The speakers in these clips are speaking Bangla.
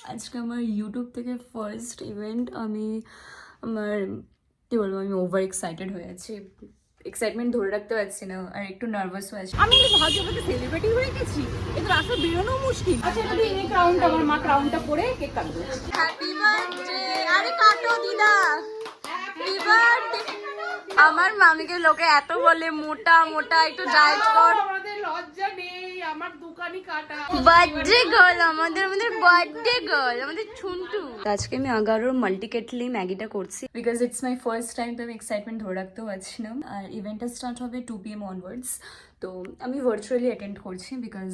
আজকে আমার ইউটিউব থেকে ফার্স্ট ইভেন্ট। আমার কি বলবো, আমি ওভার এক্সাইটেড হয়ে আছি। এক্সাইটমেন্ট ধরে রাখতে পারছি না, আর একটু নার্ভাসও আছি। আমি কিন্তু ভাগ্য বলতে সেলিব্রিটি হয়ে গেছি, এদের আসলে বেরোনো মুশকিল। আচ্ছা যদি এই ক্রাউনটা, আমার মা ক্রাউনটা পরে কেক কাটবে। Happy birthday. আরে কাটো দিদা, হ্যাপি বার্থডে। আমার মামিকে লোকে এত বলে মোটা মোটা, একটু ডায়েট কর। আমাদের লজ্জা নেই, আমার দোকানি কাটা। বার্থডে গার্ল, আমাদের বার্থডে গার্ল, আমাদের ছুন্টু। আজকে আমি আগারোর মাল্টি কেটলি ম্যাগিটা করছি because it's my first time. তো আমি এক্সাইটমেন্ট ধরে রাখতেও পারছি না। আর ইভেন্টটা স্টার্ট হবে 2 PM অনওয়ার্ডস। তো আমি ভার্চুয়ালি অ্যাটেন্ড করছি বিকজ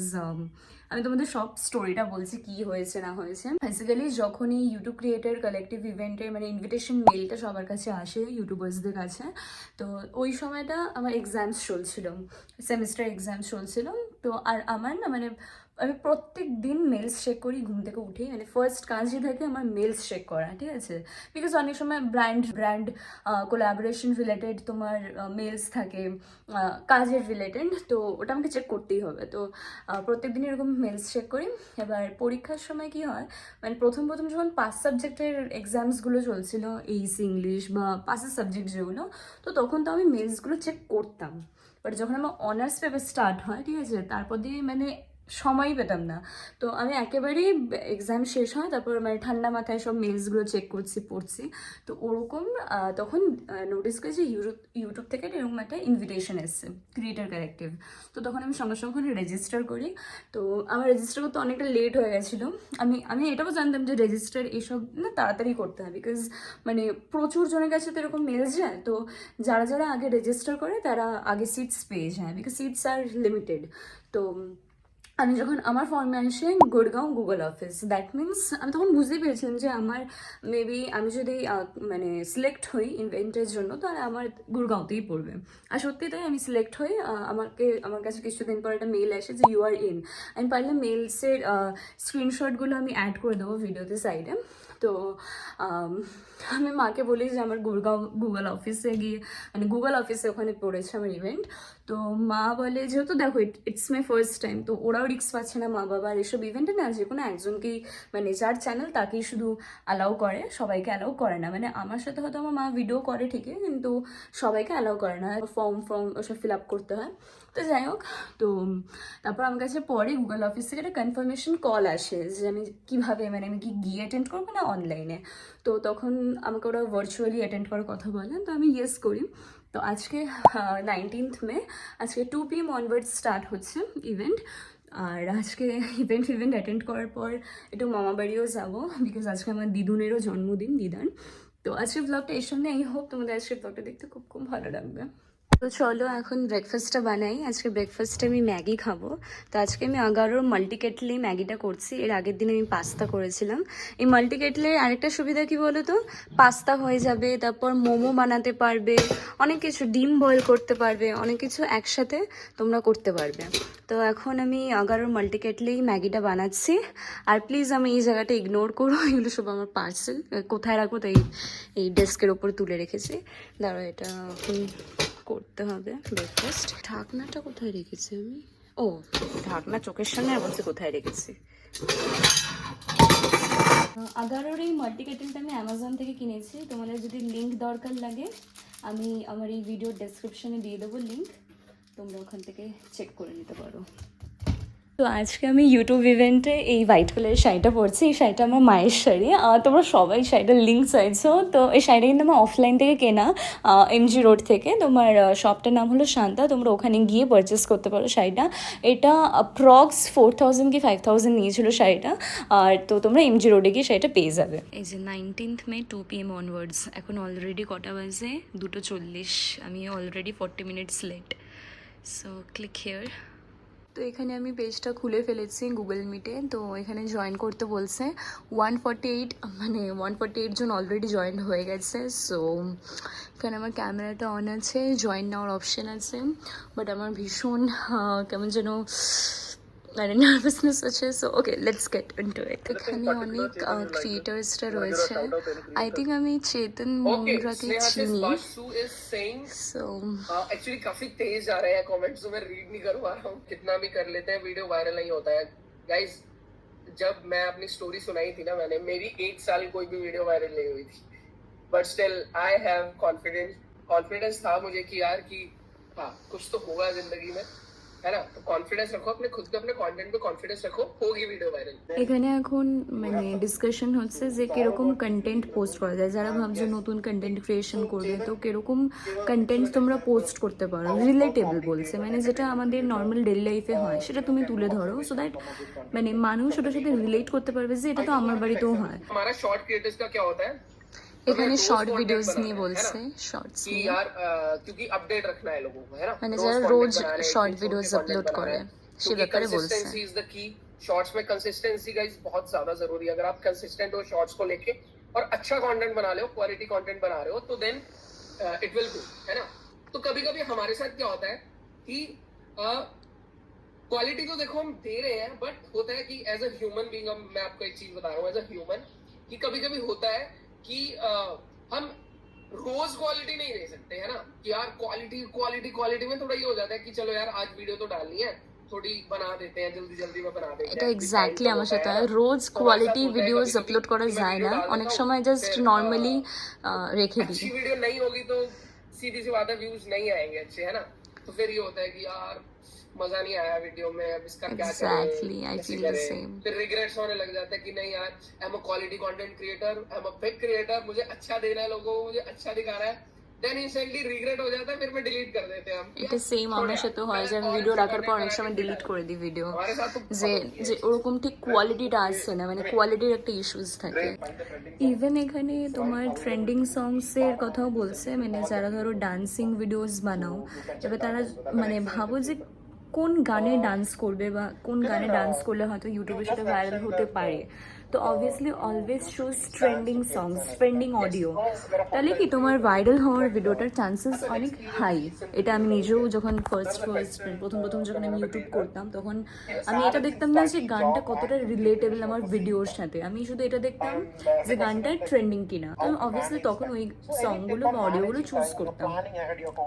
আমি তোমাদের সব স্টোরিটা বলছি কি হয়েছে না হয়েছে। বেসিক্যালি যখনই ইউটিউব ক্রিয়েটার কালেকটিভ ইভেন্টের মানে ইনভিটেশন মেলটা সবার কাছে আসে, ইউটিউবার্সদের কাছে, তো ওই সময়টা আমার এক্সামস চলছিল, সেমিস্টার এক্সামস চলছিল। তো আর আমার না মানে আমি প্রত্যেক দিন মেলস চেক করি ঘুম থেকে উঠেই, মানে ফার্স্ট কাজই থাকে আমার মেলস চেক করা, ঠিক আছে? বিকজ অনেক সময় ব্র্যান্ড কোলাবোরেশন রিলেটেড তোমার মেলস থাকে, কাজের রিলেটেড, তো ওটা আমাকে চেক করতেই হবে। তো প্রত্যেক দিন এরকম মেলস চেক করি। এবার পরীক্ষার সময় কি হয়, মানে প্রথম যখন 5 সাবজেক্টের এক্সামসগুলো চলছিল, এইচ ইংলিশ বা 5 সাবজেক্ট যেগুলো, তো তখন তো আমি মেলসগুলো চেক করতাম। বাট যখন আমার অনার্স পেপার স্টার্ট হয়, ঠিক আছে, তারপর দিয়ে মানে সময়ই পেতাম না। তো আমি একেবারেই এক্সাম শেষ হয় তারপর মানে ঠান্ডা মাথায় সব মেলসগুলো চেক করছি, পড়ছি। তো ওরকম তখন নোটিস করেছি ইউটিউব থেকে এরকম একটা ইনভিটেশন এসছে, ক্রিয়েটার কালেকটিভ। তো তখন আমি সঙ্গে সঙ্গে রেজিস্টার করি। তো আমার রেজিস্টার করতে অনেকটা লেট হয়ে গেছিলো। আমি এটাও জানতাম যে রেজিস্টার এসব না তাড়াতাড়ি করতে হয়, বিকজ মানে প্রচুর জনের কাছে তো এরকম মেলস যায়। তো যারা যারা আগে রেজিস্টার করে তারা আগে সিটস পেয়ে যায়, বিকজ সিটস আর লিমিটেড। তো আমি যখন আমার ফর্মে আসে Gurgaon Google office, that means আমি তখন বুঝতেই পেরেছিলাম যে আমার মেবি আমি যদি মানে সিলেক্ট হই ইভেন্টের জন্য, তাহলে আমার গুড়গাঁওতেই পড়বে। আর সত্যি তাই, আমি সিলেক্ট হই। আমার কাছে কিছুদিন পর একটা মেল আসে যে ইউ আর ইন। আমি পারলে মেলসের স্ক্রিনশটগুলো আমি অ্যাড করে দেবো ভিডিওতে সাইডে। তো আমি মাকে বলি যে আমার গুড়গাঁও গুগল অফিসে গিয়ে, মানে গুগল অফিসে ওখানে পড়েছে আমার ইভেন্ট। তো মা বলে যেহেতু দেখো ইটস মাই ফার্স্ট টাইম, তো ওরাও রিস্ক পাচ্ছে না, মা বাবা আর এসব ইভেন্টে না যে কোনো একজনকেই মানে যার চ্যানেল তাকেই শুধু অ্যালাউ করে, সবাইকে অ্যালাউ করে না। মানে আমার সাথে হয়তো আমার মা ভিডিও করে ঠিকই, কিন্তু সবাইকে অ্যালাউ করে না, ফর্ম ওসব ফিল আপ করতে হয়। তো যাই হোক, তো তারপর আমার কাছে পরে গুগল অফিস থেকে একটা কনফার্মেশন কল আসে যে আমি কীভাবে, মানে আমি কি গিয়ে অ্যাটেন্ড করবো না অনলাইনে। তো তখন আমাকে ওরা ভার্চুয়ালি অ্যাটেন্ড করার কথা বলে, তো আমি ইয়েস করি। তো আজকে 19th মে, আজকে 2 PM অনওয়ার্ডস স্টার্ট হচ্ছে ইভেন্ট। আর আজকে ইভেন্ট অ্যাটেন্ড করার পর একটু মামা বাড়িও যাবো, বিকজ আজকে আমার দিদুনেরও জন্মদিন, দিদার। তো আজকে ব্লগটা এর সামনে, আই হোপ তোমাদের আজকে ব্লগটা দেখতে খুব খুব ভালো লাগবে। তো চলো এখন ব্রেকফাস্টটা বানাই। আজকে ব্রেকফাস্টে আমি ম্যাগি খাবো। তো আজকে আমি আগারোর মাল্টি কেটলি ম্যাগিটা করছি। এর আগের দিন আমি পাস্তা করেছিলাম। এই মাল্টি কেটলের আরেকটা সুবিধা কি বলো তো, পাস্তা হয়ে যাবে, তারপর মোমো বানাতে পারবে, অনেক কিছু, ডিম বয়েল করতে পারবে, অনেক কিছু একসাথে তোমরা করতে পারবে। তো এখন আমি আগারোর মাল্টি কেটলি ম্যাগিটা বানাচ্ছি। আর প্লিজ আমি এই জায়গাটা ইগনোর করো, এগুলো সব আমার পার্সেল, কোথায় রাখবো তাই এই ডেস্কের ওপর তুলে রেখেছি। দাঁড়াও, এটা এখন করতে হবে ব্রেকফাস্ট। ঢাকনাটা কোথায় রেখেছি আমি? ও, ঢাকনা চোখের সামনে, আর বলছি কোথায় রেখেছি। আগারোর এই মাল্টি কেটেলটা আমি অ্যামাজন থেকে কিনেছি। তোমাদের যদি লিঙ্ক দরকার লাগে আমি আমার এই ভিডিওর ডেসক্রিপশনে দিয়ে দেবো লিঙ্ক, তোমরা ওখান থেকে চেক করে নিতে পারো। তো আজকে আমি ইউটিউব ইভেন্টে এই হোয়াইট কালারের শাড়িটা পরছি। এই শাড়িটা আমার মায়ের শাড়ি। তোমরা সবাই শাড়িটার লিঙ্ক চাইছো। তো এই শাড়িটা কিন্তু আমার অফলাইন থেকে কেনা, এমজি রোড থেকে। তোমার শপটার নাম হলো শান্তা, তোমরা ওখানে গিয়ে পারচেস করতে পারো শাড়িটা। এটা অ্যাপ্রক্স 4000 কি 5000 নিয়েছিল শাড়িটা। আর তো তোমরা এমজি রোডে গিয়ে শাড়িটা পেয়ে যাবে। এই যে 19th মে 2 PM অনওয়ার্ডস, এখন অলরেডি কটা বাজে? 2:40। আমি already 40 minutes late. So click here. তো এখানে আমি পেজটা খুলে ফেলেছি গুগল মিটে। তো এখানে জয়েন করতে বলছে 148, মানে 148 জন অলরেডি জয়েন হয়ে গেছে। সো এখানে আমার ক্যামেরাটা অন আছে, জয়েন নেওয়ার অপশান আছে, বাট আমার ভীষণ কেমন যেন মানে নার্ভাসনেস আছে। So okay, let's get into ইট। এখানে অনেক ক্রিয়েটার্সরা রয়েছে। আই থিঙ্ক আমি চেতন মুন্ড্রাকে চিনি। সো एक्चुअली काफी तेज आ रहे हैं कमेंट्स, तो मैं रीड नहीं कर पा रहा हूँ। कितना भी कर लेते हैं वीडियो वायरल नहीं होता है गाइस। जब मैं अपनी स्टोरी सुनाई थी ना, मैंने मेरी 8 साल कोई भी वीडियो वायरल नहीं हुई थी, but still I have confidence था मुझे कि यार कि हाँ कुछ तो होगा जिंदगी में, है ना। तो कॉन्फिडेंस रखो अपने खुद पे, अपने कंटेंट पे कॉन्फिडेंस रखो, होगी वीडियो वायरल। এখানে এখন মানে ডিসকাশন হচ্ছে যে কিরকম কন্টেন্ট পোস্ট করা যায়। যারা ভাবছো নতুন কন্টেন্ট ক্রিয়েশন করবে, তো কিরকম কন্টেন্ট তোমরা পোস্ট করতে পারো, রিলেটেবল বলছে, মানে যেটা আমাদের নর্মাল ডেইলি লাইফে হয় সেটা তুমি তুলে ধরো, সো দ্যাট মানে মানুষ ওটার সাথে রিলেট করতে পারবে যে এটা তো আমার বাড়িতেও হয়। हमारा शॉर्ट क्रिएटर्स का क्या होता है, এখানে শর্ট ভিডিওস নিয়ে বলছে, শর্টস कि নিয়ে, यार क्योंकि अपडेट रखना है लोगों को, है ना। মানে रोज যারা content রোজ बनाना है, শর্ট एक दिन ভিডিওস छोड़ के আপলোড content করে बनाना है। সে क्योंकि ব্যাপারে বলছে। Consistency is the key. Shorts में कंसिस्टेंसी गाइस बहुत ज्यादा जरूरी है। अगर आप कंसिस्टेंट हो शॉर्ट्स को लेके और अच्छा कंटेंट बना रहे हो, क्वालिटी कंटेंट बना रहे हो, तो देन इट विल गो, है ना। तो कभी कभी हमारे साथ क्या होता है कि क्वालिटी तो देखो हम दे रहे हैं, बट होता है कि एज अ ह्यूमन बीइंग, मैं आपको एक चीज बता रहा हूँ, एज अ ह्यूमन, कि कभी कभी होता है कि हम रोज क्वालिटी नहीं दे सकते, है ना। कि यार क्वालिटी में थोड़ा ये हो जाता है कि चलो यार आज वीडियो तो डालनी है, थोड़ी बना देते हैं, जल्दी में बना देते हैं। এটা এক্স্যাক্টলি আমার সাথে হয়, রোজ কোয়ালিটি ভিডিওস আপলোড করা যায় না, অনেক সময় জাস্ট নর্মালি রেখে দিই। अच्छी वीडियो नहीं होगी तो सीधी सी बात है व्यूज नहीं आएंगे अच्छे, है ना। तो फिर ये होता है कि यार मजा नहीं आया वीडियो में, अब इसका क्या Exactly, I कैसे feel the करें? same. फिर रिग्रेट्स होने लग जाता है कि नहीं यार, I am a quality content creator, I am a big creator, मुझे अच्छा देना है लोगों को, मुझे अच्छा दिखा रहा है, देन इंस्टेंटली रिग्रेट हो जाता है, फिर मैं डिलीट कर देते हैं हम। এটা সেম আমার সাথে হয় যে আমি ভিডিও রাখার পর অনেক সময় ডিলিট করে দিই ভিডিও, हमारे साथ तो যে যে ওরকম ঠিক কোয়ালিটিটা আসছে না, মানে কোয়ালিটির একটা ইস্যুস থাকে। ইভেন এখানে তোমার ট্রেন্ডিং সংসের কথাও বলছে, মানে যারা ধরো ডান্সিং ভিডিওস বানাও, এবার তারা মানে ভাবো যে কোন গানে ডান্স করবে বা কোন গানে ডান্স করলে হয়তো ইউটিউবে সেটা ভাইরাল হতে পারে, তো অবভিয়াসলি অলওয়েজ শোজ ট্রেন্ডিং সংস, ট্রেন্ডিং অডিও, তাহলে কি তোমার ভাইরাল হওয়ার ভিডিওটার চান্সেস অনেক হাই। এটা আমি নিজেও যখন প্রথম যখন আমি ইউটিউব করতাম, তখন আমি এটা দেখতাম না যে গানটা কতটা রিলেটেবল আমার ভিডিওর সাথে, আমি শুধু এটা দেখতাম যে গানটা ট্রেন্ডিং কিনা, তো আমি অবভিয়াসলি তখন ওই সংগুলো বা অডিওগুলো চুজ করতাম,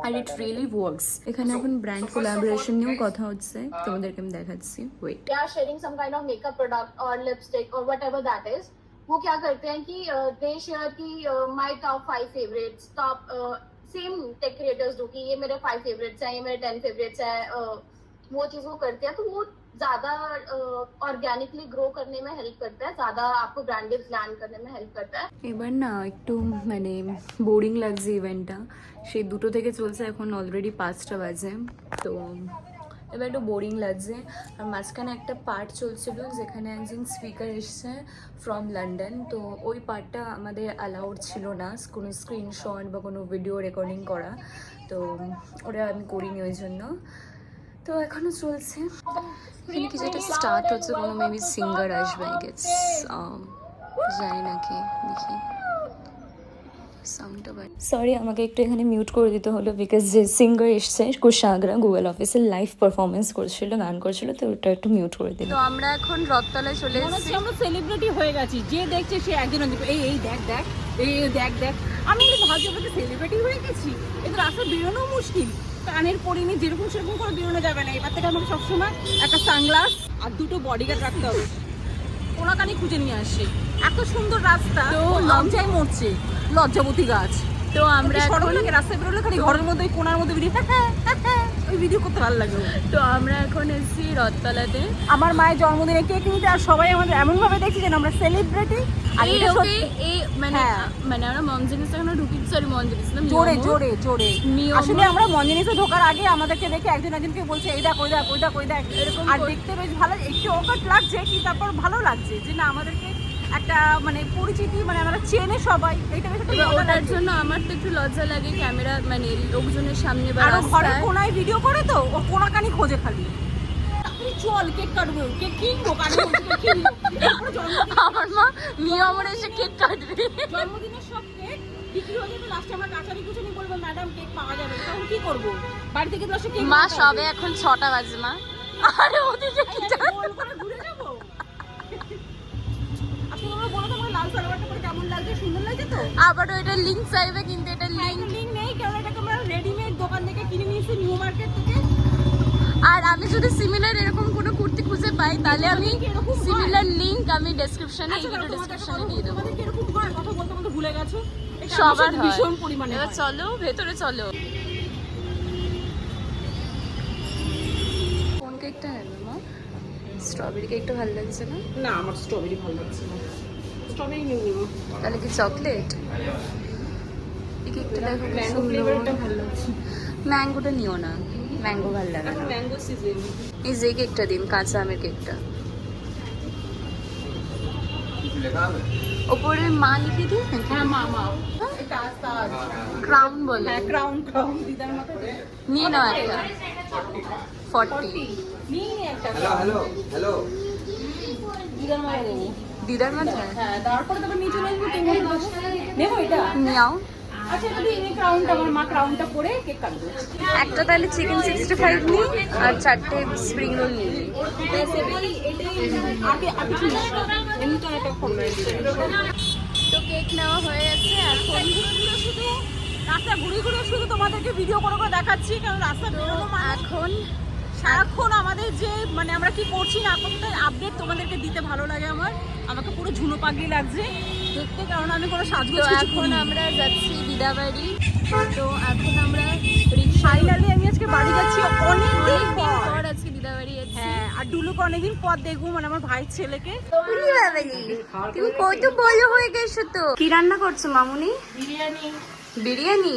আর ইট রিয়েলি ওয়ার্কস। এখানে এখন ব্র্যান্ড কোলাবোরেশন নিয়েও কথা হচ্ছে, তোমাদেরকে আমি দেখাচ্ছি, wait. they are sharing some kind of makeup product or lipstick or whatever that is, वो क्या करते हैं कि they share कि my top 5 favorites, top same tech creators do कि ये मेरे 5 favorites हैं, ये मेरे 10 favorites हैं, वो चीज वो करते हैं, तो वो ज्यादा ऑर्गेनिकली ग्रो करने में हेल्प करता है, ज्यादा आपको ब्रांडेड लैंड करने में हेल्प करता है। এবার না একটু মানে বোরিং লাগছে ইভেন্টটা, সেই 2টো থেকে চলছে, এখন অলরেডি 5টা বাজে, তো এবার একটু বোরিং লাগছে। আর মাঝখানে একটা পার্ট চলছিল যেখানে একজন স্পিকার এসছে ফ্রম লন্ডন, তো ওই পার্টটা আমাদের অ্যালাউড ছিল না কোনো স্ক্রিনশট বা কোনো ভিডিও রেকর্ডিং করা, তো ওটা আমি করিনি ওই জন্য। তো এখনও চলছে, এখানে কিছু একটা স্টার্ট হচ্ছে, কোনো মেবি সিঙ্গার আসবে আই গেস, জানি না কি, দেখি সাউন্ডটা বাড়ি। সরি, আমাকে একটু এখানে মিউট করে দিতে হলো, বিকজ যে সিঙ্গার এসছে কুশাগ্রা গুগল অফিসের লাইভ পারফরমেন্স করছিল, গান করছিল, তো ওটা একটু মিউট করে দিল। তো আমরা এখন রথতলায় চলে মনে এসেছি। হচ্ছে আমরা সেলিব্রিটি হয়ে গেছি, যে দেখছে সে একজন এই দেখ এই দেখ। আমি কিন্তু ভাবছি আমরা সেলিব্রিটি হয়ে গেছি, এদের রাস্তা বেরোনো মুশকিল, কানের পরিনি যেরকম সেরকম করে বেরোনো যাবে না। এবার থেকে আমাকে সবসময় একটা সানগ্লাস আর 2টো বডিগার্ড রাখতে হবে, কোনাকানি খুঁজে নিয়ে আসে। এত সুন্দর রাস্তা, তো লজ্জায় মরছে, লজ্জাবতী গাছ। তো আমরা সড়ক এখন থেকে রাস্তায় বেরোলে খালি ঘরের মধ্যে ওই কোনার মধ্যে ভিডিও, ওই ভিডিও করতে ভালো লাগে। তো আমরা এখন এসেছি রথতলাতে। আমার মায়ের জন্মদিনে কেক নিতে, আর সবাই আমাদের এমন ভাবে দেখছি যেন আমরা সেলিব্রিটি। আর এই এটা ওকে এই মানে হ্যাঁ। মানে আমরা মঞ্জিনিস এখনো ঢুকি, সরি মঞ্জিনিস না, জোরে মিয়ামো। জোরে জোরে মিয়ামো। আসলে আমরা মঞ্জিনিসে ঢোকার আগে আমাদেরকে দেখে একজনকে বলছে এই দেখ ওই দেখ ওই দেখ ওই দেখ, এরকম আর দেখতে বেশ ভালো, একটু অকাট লাগছে কি, তারপর ভালো লাগছে যে না আমাদেরকে একটা মানে পরিচিতি, মানে আমরা চেনে সবাই, এইটা বেশ একটা এবার মজা ওটার লাগছে। জন্য আমার তো একটু লজ্জা লাগে ক্যামেরা মানে লোকজনের সামনে বা আর ও ঘরের রাস্তায়। কোনায় ভিডিও করে, তো ও কোনাকানি খোঁজে খালি। তাড়াতাড়ি চল কেক কাটবো, কেক কিনবো, কাটবো, কেক কিনবো। এরপরে আমার মা মিয়ামোর এসে কেক কাটবে। জন্মদিনের সব কেক বিক্রি হয়ে যাবে, লাস্টে আমার কাছারি কুছারি বলবো ম্যাডাম কেক পাওয়া যাবে, তখন কি করবো? বাড়ি থেকে তো আসে কেক মা সবে এখন 6টা বাজে মা, আরে ওদিকে কি গোল করে ঘুরে যাবো। আপনি আমরা বলো তো আমার লাল সালোয়ারটা পরে কেমন লাগছে, সুন্দর লাগছে তো? আবার ওইটা লিংক চাইবে, কিন্তু এটা লিংক, লিঙ্ক নেই, কারণ এটাকে আমরা রেডিমেড দোকান থেকে কিনে নিয়েছি, নিউ মার্কেট থেকে। আর আমি যদি সিমিলার এরকম কোনো কুর্তি খুঁজে পাই তাহলে আমি সিমিলার লিংক আমি ডেসক্রিপশনে এই ভিডিও ডেসক্রিপশনে দিয়ে দেবো। তোমাদের কিরকম হয় কথা বলতে বলতে ভুলে গেছো? এটা সবার আমার সাথে হয়। ভীষণ পরিমাণে এবার হয়। চলো ভেতরে চলো। কোন কেকটা নেবে মা? স্ট্রবেরি কেকটা ভালো লাগছে না? না আমার স্ট্রবেরি ভালো লাগছে না, স্ট্রবেরি নেবো না। তাহলে কি চকলেট? এই কেকটা দেখো কি ম্যাঙ্গো সুন্দর। ফ্লেভারটা ভালো লাগছে। ম্যাঙ্গোটা নিও না, ম্যাঙ্গো ভালো লাগে এখন না। Mango season. এই যে কেকটা দিন, কাঁচা আমের কেকটা। ওপরে মা লিখে দিই হ্যাঁ মা এটা আস্তা ক্রাউন বলে। হ্যাঁ ক্রাউন ক্রাউন দিদার মতো দে। নিয়ে নাও একটা 40। নিয়ে নে একটা हेलो দিদার মতো নেবো। দিদার মাথায় হ্যাঁ তারপরে তারপর নিচে নেবো তুমি নেবো এটা। নিয়াও। আচ্ছা যদি এই ক্রাউনটা আমার মা ক্রাউনটা পরে কেক কাটবে। একটা তাহলে চিকেন 65 নিই আর 4টে স্প্রিং রোল নিই। আগে আগে ঠিক এমনিটা একটা ফলো তো কেক নেওয়া হয়ে গেছে। এখন শুধু রাস্তা ঘুরে ঘুরে শুধু তোমাদেরকে ভিডিও করে করে দেখাচ্ছি, কারণ রাস্তা বেরোনো মানে এখন সারাক্ষণ আমাদের যে মানে আমরা কি করছি না করতে আপডেট তোমাদেরকে দিতে ভালো লাগে আমার। আমাকে পুরো ঝুনো পাগলি লাগছে দেখতে, কারণ আমি কোনো তো সাজগোজ এখন আমরা যাচ্ছি দিদাবাড়ি। তো এখন আমরা ফাইনালি আমি আজকে বাড়ি যাচ্ছি অনেকদিন অনেকদিন পর। পর আজকে দিদাবাড়ি যাচ্ছি। হ্যাঁ আর ডুলুকে অনেকদিন পর দেখবো, মানে আমার ভাইয়ের ছেলেকে। উনি বাবালি, তুমি কত বড় হয়ে গেছো তো। কি রান্না করছো মামুনি? বিরিয়ানি। বিরিয়ানি?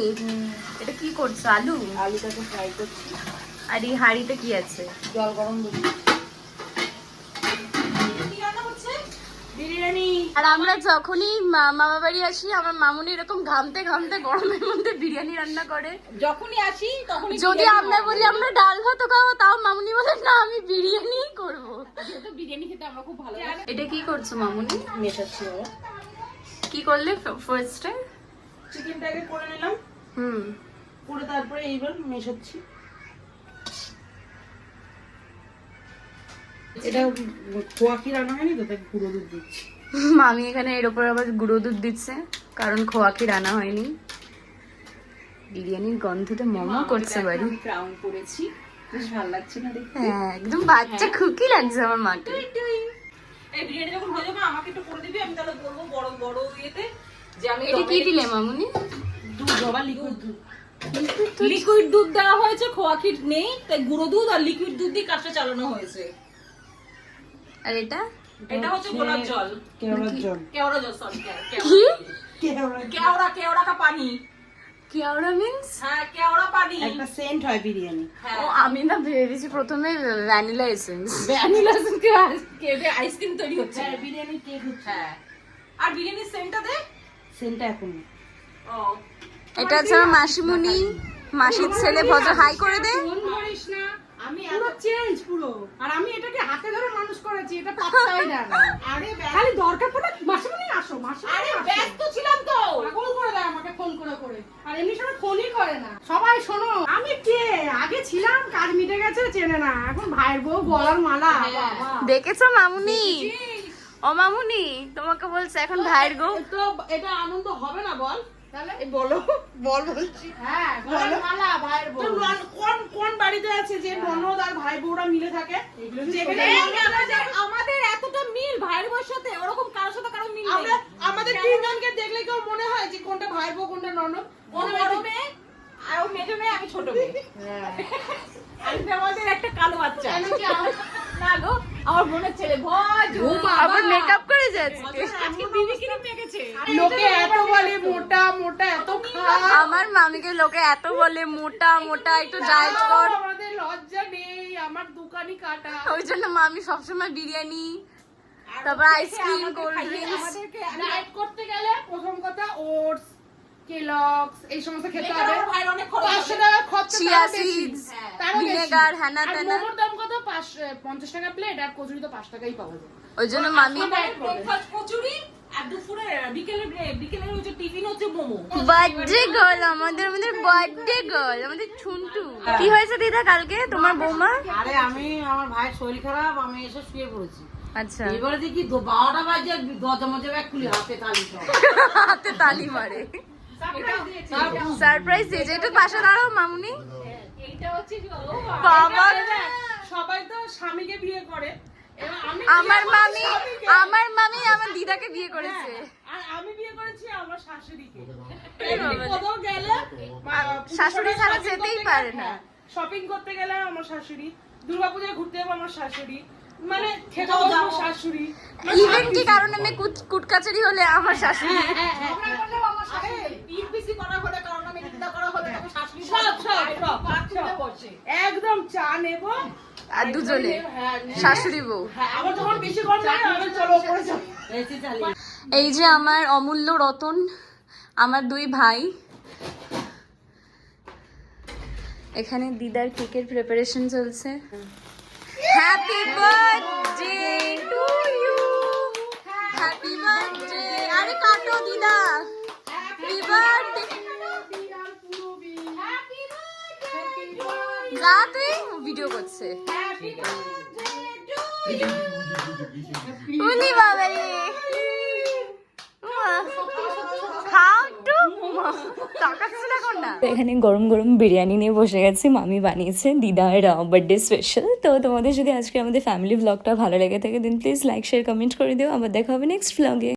এটা কি করছো? আলু? আলুটাকে ফ্রাই করছি, আর এই হাঁড়িতে কি আছে? জল গরম দিচ্ছি। কি রান্না হচ্ছে? বিরিয়ানি। আর আমরা যখনই মামা বাড়ি আসি আমার মামুনি এরকম ঘামতে ঘামতে গরমের মধ্যে বিরিয়ানি রান্না করে। যখনই আসি তখনই যদি বিরিয়ানি আমরা হয়। বলি আমরা ডাল ভাত খাবো, তাও মামুনি বলে না আমি বিরিয়ানি করব। যেহেতু বিরিয়ানি খেতে আমরা খুব ভালো লাগে। এটা কি করছো মামুনি? মেশাচ্ছি বাবা। কি করলে ফার্স্টে? চিকেনটাকে করে নিলাম, করে তারপরে এইবার মেশাচ্ছি। এটা খোয়া কি রান্না হয়নি তো, তাই গুঁড়ো দুধ দিচ্ছি। মামি এখানে এর উপর আবার গুঁড়ো দুধ দিচ্ছে, কারণ খোয়া কি রান্না হয়নি। বিরিয়ানির গন্ধটা মমো করছে বাড়ি। ক্রাউন করেছি, বেশ ভালো লাগছে না দেখতে। হ্যাঁ একদম বাচ্চা খুকি লাগছে আমার মাকে। এই বিরিয়ানি যখন হয়ে যাবে আমাকে একটু করে দিবি, আমি তাহলে বলবো বড় বড় ইয়েতে যে আমি এটা কি দিলে মামুনি? দুধ বাবা, লিকুইড দুধ। লিকুইড দুধ দেওয়া হয়েছে, খোয়া ক্ষীর নেই তাই গুঁড়ো দুধ আর লিকুইড দুধ দিয়ে কাজটা চালানো হয়েছে। আর এটা এটা হচ্ছে গোলাপ জল, কেওড়ার জল, কেওড়া জল, সরি কি? কেওড়া কেওড়া কা পানি। কেওড়া মিন্স? হ্যাঁ কেওড়া পানি। একটা সেন্ট হয় বিরিয়ানি। হ্যাঁ ও আমি না ভেবেছি প্রথমে ভ্যানিলা এসেন্স। ভ্যানিলা কেকে আইসক্রিম তৈরি হচ্ছে। হ্যাঁ বিরিয়ানি কেক হচ্ছে। হ্যাঁ আর বিরিয়ানির সেন্টটা দে। সেন্টটা এখন না। ও এটা হচ্ছে আমার মাসিমণি, মাসির ছেলে। ভদ্র হাই করে দে। ফোন করিস না, আমি পুরো চেঞ্জ পুরো। আর আমি এটাকে হাতে ধরে মানুষ করেছি, এটা পাত্তাই না। আরে খালি দরকার পড়লে মাসিমণি আসো, মাসিমণি আরে আসো। ব্যস্ত ছিলাম তো। পাগল করে দেয় আমাকে ফোন করে করে। আর এমনি সময় ফোনই করে না। সবাই শোনো, আমি কে আগে ছিলাম, কাজ মিটে গেছে, চেনে না। এখন ভাইয়ের বউ গলার মালা, বাবা। দেখেছো মামুনি? ও মামুনি তোমাকে বলছে এখন ভাইয়ের গো। তো এটা আনন্দ হবে না বল? তাহলে বলো, বলছি। হ্যাঁ গলার মালা ভাইয়ের বউ। কোন কোন বাড়িতে আছে যে ননদ আর ভাই বউরা মিলে থাকে? যেখানে আমাদের এতটা মিল ভাইয়ের বউর সাথে, ওরকম কারোর সাথে কারো মিল নেই। আমরা আমাদের তিনজনকে দেখলে কেউ মনে হয় যে কোনটা ভাইয়ের বউ কোনটা ননদ? কোন বড় মেয়ে আর ও মেজো মেয়ে, আমি ছোট মেয়ে। আমি আমাদের একটা কালো বাচ্চা। না গো আমার বোনের ছেলে ভয় আবার মেকআপ করে যাচ্ছে। আজকে বিবি কিরম মেখেছে। লোকে এত বলে মোটা মোটা, এত খায়। আমার মামিকে লোকে এত বলে মোটা মোটা, একটু ডায়েট কর। আমাদের লজ্জা নেই, আমার দোকানি কাটা। ওই জন্য মামি সবসময় বিরিয়ানি, তারপর আইসক্রিম, কোল্ড ড্রিঙ্কস। আমাদেরকে ডায়েট করতে গেলে প্রথম কথা ওটস, কেলগস এই সমস্ত খেতে হবে। ভাইয়ের অনেক খরচ 500 টাকা খরচা, চিয়া তারও বেশি। সিডস, তারও বেশি। ভিনেগার, হ্যানা আর তেনা। মোমোর দাম কত? 50 টাকা প্লেট, আর কচুরি তো 5 টাকাই পাওয়া যায়। ওই জন্য মামি ব্রেকফাস্ট কচুরি আর দুপুরে বিকেলের হচ্ছে টিফিন হচ্ছে মোমো। বার্থডে গার্ল, আমাদের বার্থডে গার্ল, আমাদের ছুন্টু। কি হয়েছে দিদা কালকে তোমার বৌমা? আরে আমি, আমার ভাইয়ের শরীর খারাপ, আমি এসে শুয়ে পড়েছি। আচ্ছা, এবারে দেখি 12টা বাজে, দরজা মজা ব্যাগ খুলে হাতে তালি সব। হাতে তালি মারে। সারপ্রাইজ দিয়েছে। একটু পাশে দাঁড়াও মামুনি। এইটা হচ্ছে বাবা সবাই তো স্বামীকে বিয়ে করে, এবার আমি আমার বিয়ে মামি করেছি স্বামীকে। আমার দিদাকে বিয়ে করেছে। আর আমি বিয়ে করেছি আমার শাশুড়িকে। বাবা। কোথাও গেলে শাশুড়ি ছাড়া যেতেই পারে না। শপিং করতে গেলে আমার শাশুড়ি, দুর্গাপূজায় ঘুরতে যাবো আমার শাশুড়ি, মানে খেতেও যাবো শাশুড়ি। ইভেন কি কারণে আমি কুটকাচারি হলে আমার শাশুড়ি। একদম চা নেবো আর দুজনে হ্যাঁ, শাশুড়ি বউ। হ্যাঁ, আবার যখন বেশি গরম লাগে আমি চলো উপরে চলো। এই যে আমার অমূল্য রতন, আমার দুই ভাই। এখানে দিদার কেকের প্রিপারেশন চলছে। Happy birthday to you, happy birthday. আরে কাটো দিদা, হ্যাপি বার্থডে। যা তুই, ভিডিও করছে। উনি বাবা রে, খাও একটু, তাকাচ্ছে না কোন না। এখানে গরম গরম বিরিয়ানি নিয়ে বসে গেছি, মামি বানিয়েছে দিদার বার্থডে স্পেশাল। তো তোমাদের যদি আজকে আমাদের ফ্যামিলি ব্লগটা ভালো লেগে থাকে দেন প্লিজ লাইক শেয়ার কমেন্ট করে দিও। আবার দেখা হবে নেক্সট ব্লগে।